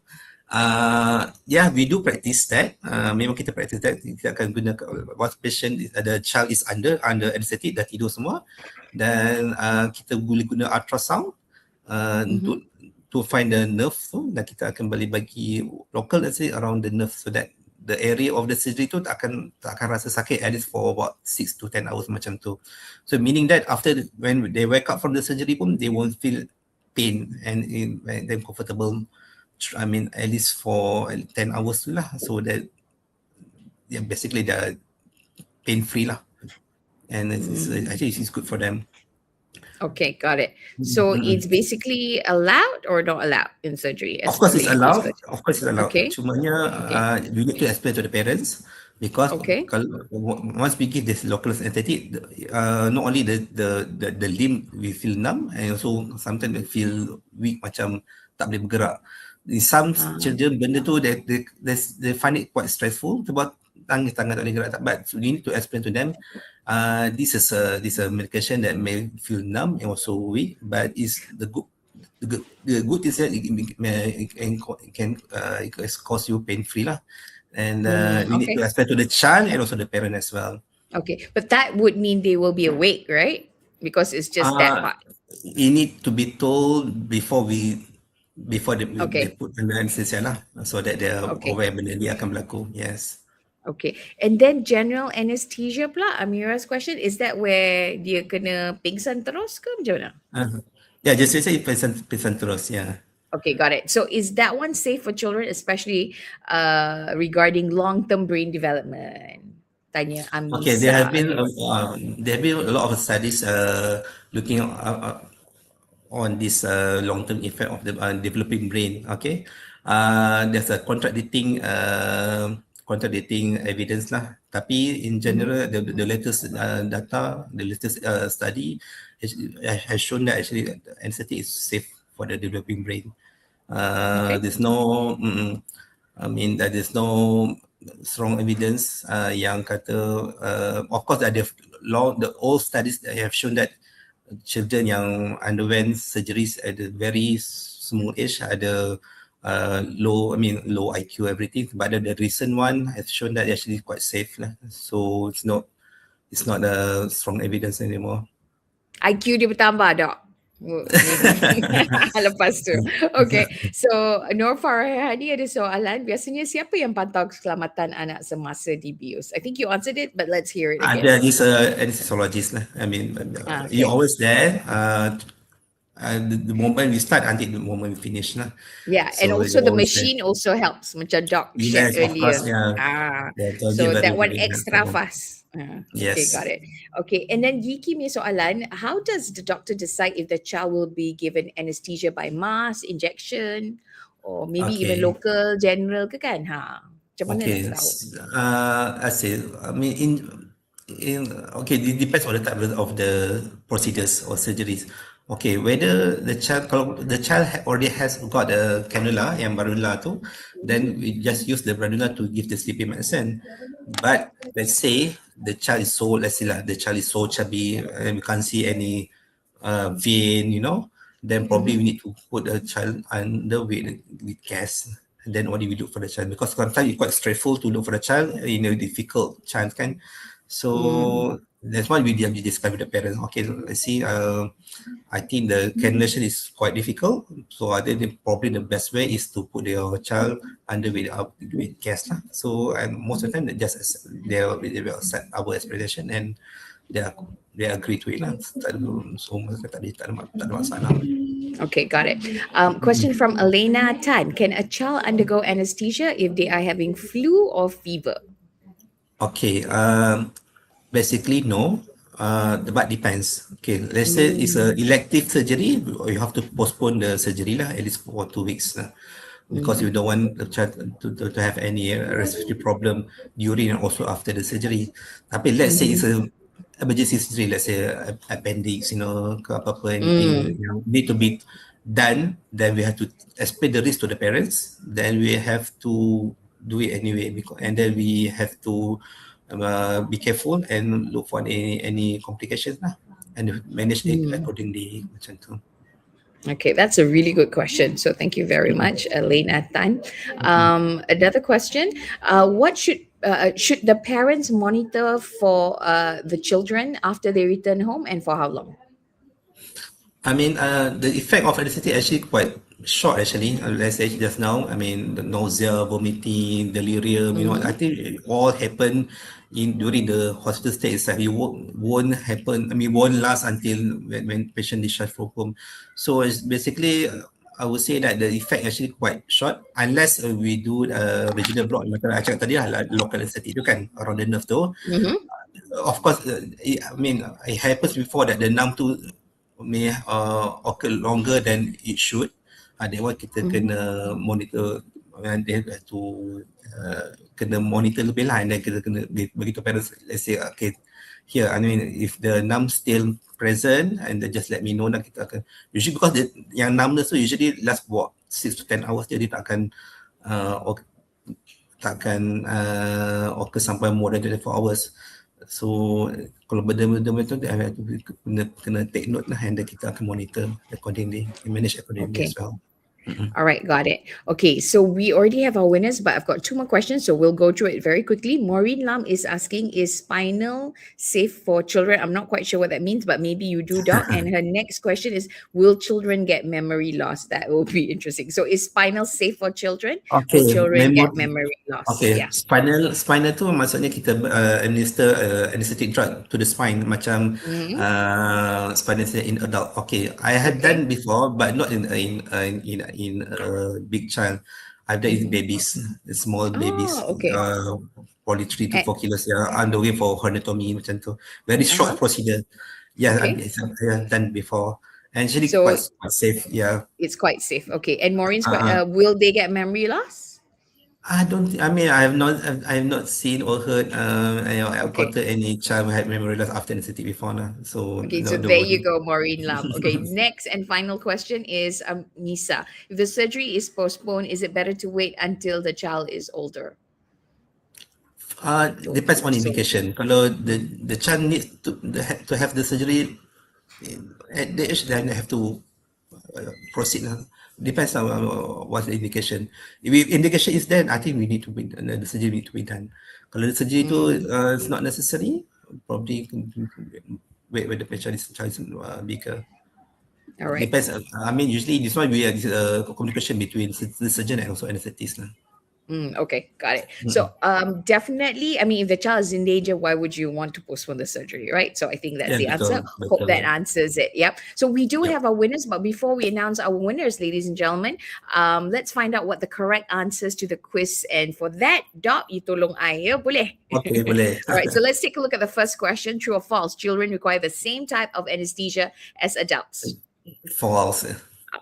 Yeah, we do practice that. Memang kita practice that. Kita akan guna once patient, the child is under anesthetic, dah tidur semua, dan kita boleh guna ultrasound untuk to find the nerve tu, dan kita akan bagi local anesthetic around the nerve so that the area of the surgery tu tak akan rasa sakit at least for about 6 to 10 hours macam tu. So meaning that after when they wake up from the surgery pun, they won't feel pain and they're comfortable. I mean, at least for 10 hours tu lah, so that basically they're pain free lah, and actually it's good for them. Okay, got it. So it's basically allowed or not allowed in surgery? Of course it's allowed. Okay. Cumanya you need to explain to the parents, because once we give this local anesthetic, not only the limb will feel numb, and also sometimes they feel weak, macam tak boleh bergerak. In some children, benda tu they find it quite stressful. Sebab tangan tak boleh gerak. But you need to explain to them, this is a medication that may feel numb and also weak, but is the good is that it can cause you pain free lah. And you need to explain to the child and also the parent as well. Okay, but that would mean they will be awake, right? Because it's just that part. You need to be told before they put under anesthesia lah, so that they are aware benda ni akan berlaku. Yes. Okay. And then general anesthesia pula, Amira's question, is that where dia kena pingsan terus ke macam mana? Yeah, just say pingsan terus, yeah. Okay, got it. So is that one safe for children, especially regarding long-term brain development? Tanya Amisa. Okay, there have been a lot of studies looking on this long-term effect of the developing brain. Okay, there's a contradicting evidence lah. Tapi in general, the latest data, the latest study has shown that actually anesthetic is safe for the developing brain. There's no, there's no strong evidence yang kata, of course, the old studies that have shown that children yang underwent surgeries at a very small age ada low IQ, everything, but the recent one has shown that actually quite safe lah. So it's not a strong evidence anymore. IQ dia bertambah, Dok. Lepas tu. Okay, so Nur Farhadi ada soalan. Biasanya siapa yang pantau keselamatan anak semasa di BIOS? I think you answered it, but let's hear it again. Ada this anesthesiologist lah. You're always there the moment we start until the moment we finish lah. Yeah, and So they also the always say, machine also helps, macam Doc shared yes, of earlier. course, yeah. The technology So very, that one very extra helpful. fast. Okay, Yes. got it. Okay, and then Yiki may soalan, how does the doctor decide if the child will be given anesthesia by mask, injection, or maybe even Okay. local, general ke kan? Macam mana nak Okay. tahu? I say, I mean, in okay, it depends on the type of the procedures or surgeries. Okay, whether the child, kalau the child already has got a cannula, yang barula tu, then we just use the barula to give the sleeping medicine. But let's say the child is so, let's say lah, the child is so chubby and we can't see any vein, then probably we need to put the child under with gas. And then what do we do for the child? Because sometimes it's quite stressful to look for the child in a difficult child, kan? So that's why we discuss with the parents. Okay, so let's see. I think the cannulation is quite difficult. So I think probably the best way is to put your child under with gas lah. So and most of the time they will accept our explanation and they agree to it lah. So mereka tak ada masalah. Okay, got it. Question from Elena Tan. Can a child undergo anesthesia if they are having flu or fever? Okay, basically no, but depends. Okay, let's say it's a elective surgery, you have to postpone the surgery lah, at least for 2 weeks lah, because you don't want the child to have any respiratory problem during and also after the surgery. Tapi let's say it's a emergency surgery, let's say appendix, ke apa-apa, anything need to be done, then we have to explain the risk to the parents, then we have to do it anyway, and then we have to be careful and look for any complications lah, and manage it accordingly macam tu. Okay, that's a really good question. So thank you very much, Elena Tan. Another question: what should the parents monitor for the children after they return home, and for how long? I mean, the effect of anesthesia actually quite short actually. Let's say just now, I mean, the nausea, vomiting, delirium, I think it all happen during the hospital stay itself. It won't happen, won't last until when patient discharged from home. So it's basically, I would say that the effect actually quite short unless we do regional block, macam I cakap tadi lah, local anesthetic tu kan, around the nerve tu. Of course, it happens before that the numb tu may occur longer than it should. That one kita kena monitor, and they have to kena monitor lebih lah, and then kita kena beritahu parents, let's say, okay, here, if the numb still present, and then just let me know, kita akan, usually because yang numbness tu usually last about 6 to 10 hours, jadi takkan occur sampai more than 24 hours. So kalau benda-benda tu kena take note lah, and then kita akan monitor accordingly and manage accordingly as well. All right, got it. Okay, so we already have our winners, but I've got 2 more questions, so we'll go through it very quickly. Maureen Lam is asking, is spinal safe for children? I'm not quite sure what that means, but maybe you do, Doc. And her next question is, will children get memory loss? That will be interesting. So is spinal safe for children? Okay, will children get memory loss? Okay, yeah. Spinal tu maksudnya kita administer anesthetic drug to the spine, macam spinal in adult. Okay, I had done before, but not in a big child. I've done in babies, small babies, probably 3 to 4 kilos, underway for herniatomy macam tu. Very short procedure. Yeah, I have done before. And actually quite safe, yeah. It's quite safe. Okay, and Maureen's will they get memory loss? I have not seen or heard encountered any child who had memory loss after anesthetic before now. So okay, so there you go, Maureen Lam. Okay, next and final question is Nisa. If the surgery is postponed, is it better to wait until the child is older? Depends on indication. Kalau the child needs to have the surgery at the age, then they have to proceed. Depends on what's the indication. If indication is then, I think the surgery need to be done. Kalau the surgery is not necessary, probably wait when the patient is bigger. All right. Depends. Usually this one we have communication between the surgeon and also anesthetist. Okay, got it. So definitely, I mean, if the child is in danger, why would you want to postpone the surgery, right? So I think that's Yeah, the answer. betul, Hope that betul. answers it. Yep. So we do Yep. have our winners, but before we announce our winners, ladies and gentlemen, let's find out what the correct answers to the quiz. And for that, Doc, you tolong I, ya? Boleh? Okay, boleh. All right, so let's take a look at the first question. True or false? Children require the same type of anesthesia as adults. False.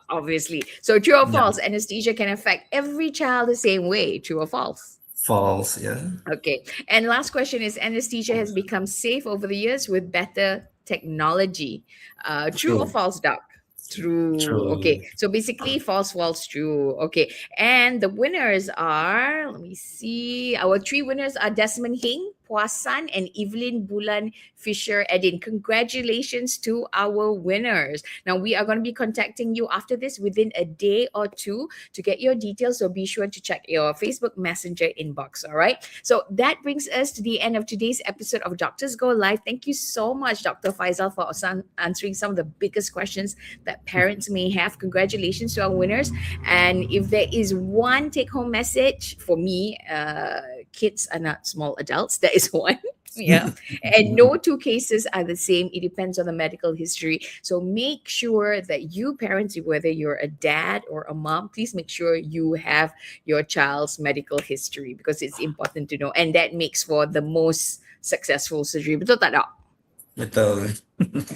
Obviously. So true or Yeah. false? Anesthesia can affect every child the same way. True or false? False, yeah. Okay. And last question is anesthesia has become safe over the years with better technology. True or True. false, Doc? True. True. Okay. So basically, false, false, true. Okay. And the winners are, let me see. Our three winners are Desmond Hing, Puasan, and Evelyn Bulan Fisher Edin. Congratulations to our winners. Now, we are going to be contacting you after this within a day or two to get your details. So be sure to check your Facebook Messenger inbox. All right. So that brings us to the end of today's episode of Doctors Go Live. Thank you so much, Dr. Faizal, for answering some of the biggest questions that parents may have. Congratulations to our winners. And if there is one take home message for me, kids are not small adults. That is one. Yeah. And no two cases are the same. It depends on the medical history. So make sure that you parents, whether you're a dad or a mom, please make sure you have your child's medical history because it's important to know. And that makes for the most successful surgery. Betul tak, Dok? Betul.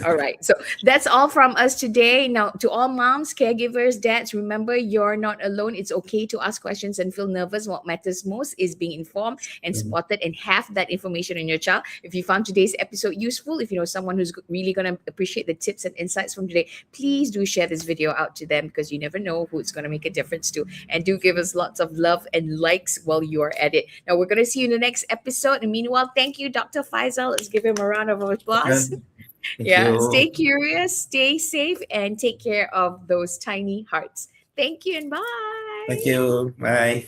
All right. So that's all from us today. Now, to all moms, caregivers, dads, remember you're not alone. It's okay to ask questions and feel nervous. What matters most is being informed and supported and have that information on your child. If you found today's episode useful, if you know someone who's really going to appreciate the tips and insights from today, please do share this video out to them because you never know who it's going to make a difference to. And do give us lots of love and likes while you are at it. Now, we're going to see you in the next episode. And meanwhile, thank you, Dr. Faizal. Let's give him a round of applause. Thank Yeah, you. stay curious, stay safe, and take care of those tiny hearts. Thank you and bye. Thank you. Bye.